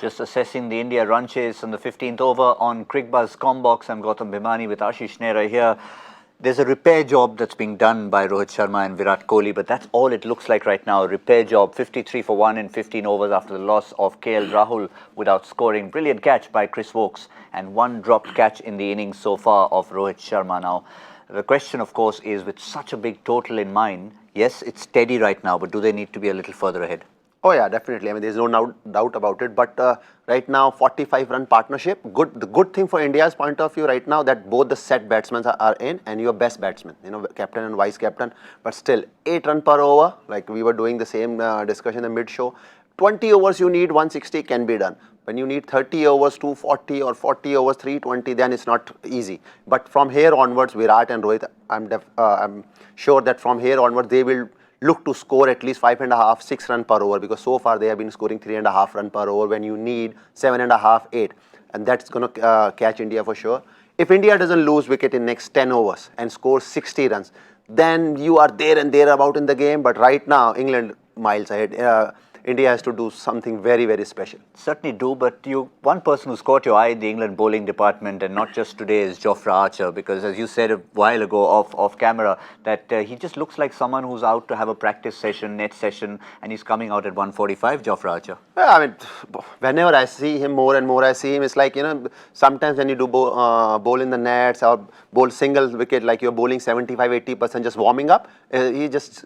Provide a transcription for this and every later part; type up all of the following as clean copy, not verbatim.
Just assessing the India run chase on the 15th over on Cricbuzz Comm box. I'm Gautam Bhimani with Ashish Nehra here. There's a repair job that's being done by Rohit Sharma and Virat Kohli, but that's all it looks like right now. A repair job, 53 for 1 in 15 overs after the loss of Rahul without scoring. Brilliant catch by Chris Woakes and one dropped catch in the innings so far of Rohit Sharma. Now, the question, of course, is with such a big total in mind, yes, it's steady right now, but do they need to be a little further ahead? Oh yeah, definitely. I mean, there's no doubt about it. But right now, 45-run partnership. The good thing for India's point of view right now that both the set batsmen are in and your best batsmen, captain and vice captain. But still, 8 runs per over. Like we were doing the same discussion in the mid-show. 20 overs you need 160 can be done. When you need 30 overs 240 or 40 overs 320, then it's not easy. But from here onwards, Virat and Rohit, I'm sure that from here onwards they will look to score at least 5.5, 6 runs per over, because so far they have been scoring 3.5 runs per over when you need 7.5, 8, and that's going to catch India for sure. If India doesn't lose wicket in next 10 overs and scores 60 runs, then you are there and thereabout in the game. But right now, England miles ahead. India has to do something very, very special. Certainly do, but one person who's caught your eye in the England bowling department, and not just today, is Jofra Archer, because as you said a while ago off camera, that he just looks like someone who's out to have a practice session, net session, and he's coming out at 145, Jofra Archer. Yeah, I mean, whenever I see him, more and more I see him, it's like, sometimes when you do bowl in the nets or bowl single wicket, like you're bowling 75-80% just warming up, he just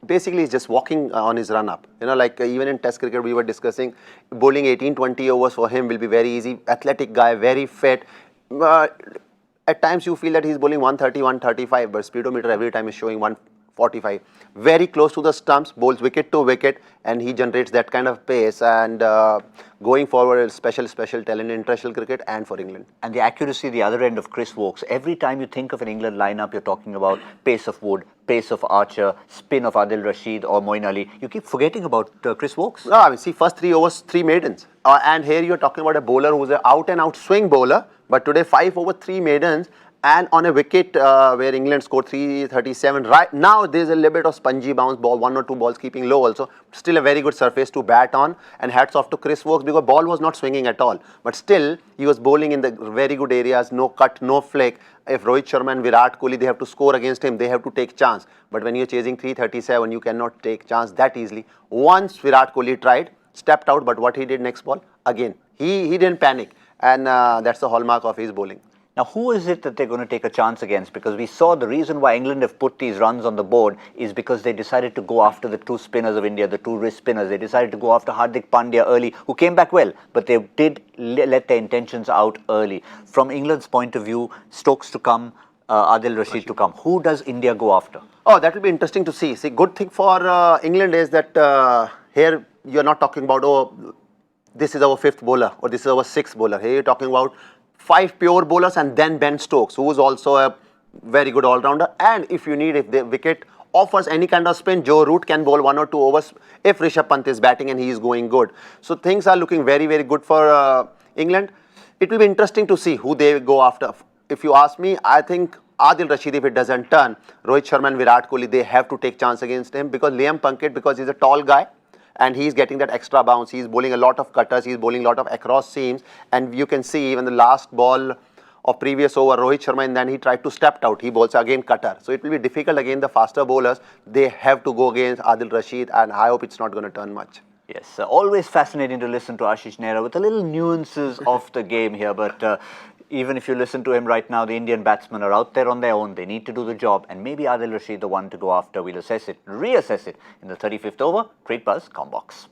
basically is just walking on his run up. Like even in Test cricket we were discussing, bowling 18-20 overs for him will be very easy. Athletic guy, very fit. At times you feel that he's bowling 130, 135, but speedometer every time is showing 145. Very close to the stumps, bowls wicket to wicket, and he generates that kind of pace. And going forward, is special talent in international cricket and for England. And the accuracy, the other end of Chris Woakes. Every time you think of an England lineup, you're talking about pace of Wood, pace of Archer, spin of Adil Rashid or Moeen Ali. You keep forgetting about Chris Woakes. No, I mean, see, first 3 overs, 3 maidens. And here you're talking about a bowler who's an out-and-out swing bowler. But today, 5 over 3 maidens. And on a wicket where England scored 337, right now there's a little bit of spongy bounce ball, 1 or 2 balls keeping low also. Still a very good surface to bat on, and hats off to Chris Woakes because ball was not swinging at all. But still, he was bowling in the very good areas, no cut, no flick. If Rohit Sharma and Virat Kohli, they have to score against him, they have to take chance. But when you're chasing 337, you cannot take chance that easily. Once Virat Kohli tried, stepped out, but what he did next ball, again, he didn't panic. And that's the hallmark of his bowling. Now, who is it that they're going to take a chance against? Because we saw the reason why England have put these runs on the board is because they decided to go after the 2 spinners of India, the 2 wrist spinners. They decided to go after Hardik Pandya early, who came back well, but they did let their intentions out early. From England's point of view, Stokes to come, Adil Rashid to come. Who does India go after? Oh, that will be interesting to see. See, good thing for England is that here you're not talking about, oh, this is our 5th bowler or this is our 6th bowler. Here you're talking about 5 pure bowlers and then Ben Stokes, who is also a very good all-rounder. And if you need, if the wicket offers any kind of spin, Joe Root can bowl 1 or 2 overs if Rishabh Pant is batting and he is going good. So things are looking very, very good for England. It will be interesting to see who they go after. If you ask me, I think Adil Rashid, if it doesn't turn, Rohit Sharma and Virat Kohli, they have to take chance against him because Liam Plunkett, because he's a tall guy, and he's getting that extra bounce. He's bowling a lot of cutters. He's bowling a lot of across seams. And you can see even the last ball of previous over, Rohit Sharma, and then he tried to step out. He bowls again cutter. So it will be difficult again, the faster bowlers. They have to go against Adil Rashid, and I hope it's not going to turn much. Yes, always fascinating to listen to Ashish Nehra with a little nuances of the game here. But even if you listen to him right now, the Indian batsmen are out there on their own. They need to do the job. And maybe Adil Rashid the one to go after. We'll assess it, reassess it in the 35th over. Cricbuzz Comm box.